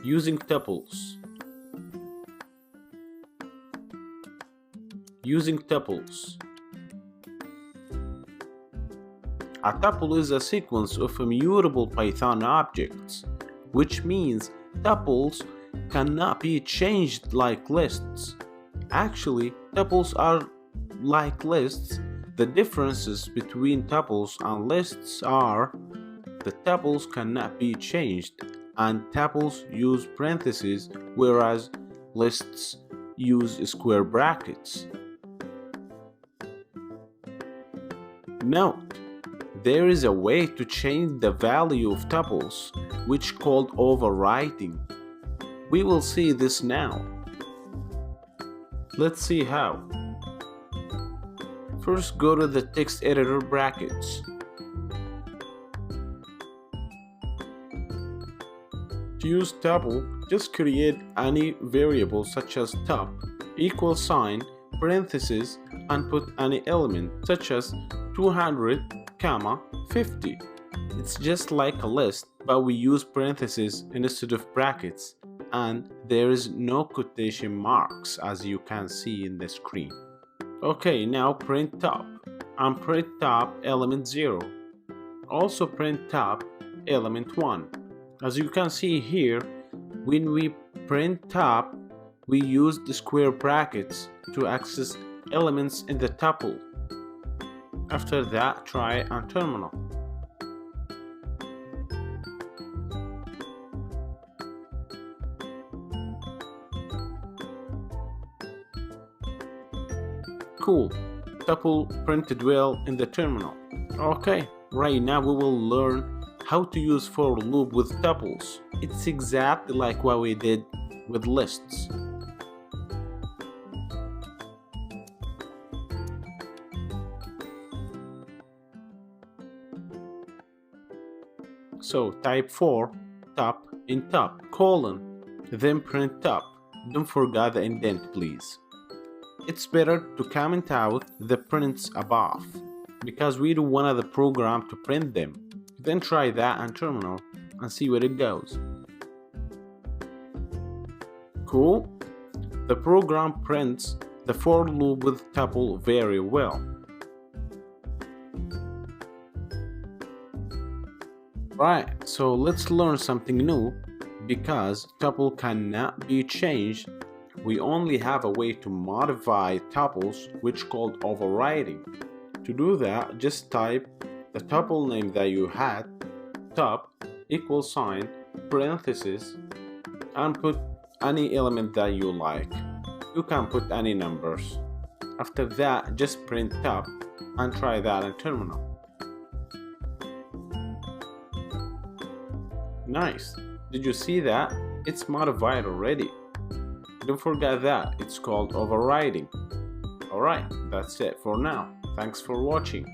Using tuples. Using tuples. A tuple is a sequence of immutable Python objects, which means tuples cannot be changed like lists. Actually, tuples are like lists. The differences between tuples and lists are the tuples cannot be changed, and tuples use parentheses, whereas lists use square brackets. Note, there is a way to change the value of tuples, which called overriding. We will see this now. Let's see how. First, go to the text editor brackets. To use tuple, just create any variable such as tup, equal sign, parentheses, and put any element such as 200, 50. It's just like a list, but we use parentheses instead of brackets, and there is no quotation marks as you can see in the screen. Okay, now print top, and print top element 0. Also print top element 1. As you can see here, when we print top, we use the square brackets to access elements in the tuple. After that, try on terminal. Cool, tuple printed well in the terminal. Okay, right now we will learn how to use for loop with tuples. It's exactly like what we did with lists. So type for tup in tup, colon, then print tup. Don't forget the indent, please. It's better to comment out the prints above, because we don't want the program to print them. Then try that on terminal and see where it goes. Cool? The program prints the for loop with tuple very well. Right, so let's learn something new. Because tuple cannot be changed, we only have a way to modify tuples, which called overriding. To do that, just type the tuple name that you had, tup, equal sign, parentheses, and put any element that you like. You can put any numbers. After that, just print tup and try that in terminal. Nice. Did you see that? It's modified already. Don't forget that, it's called overriding. Alright, that's it for now. Thanks for watching.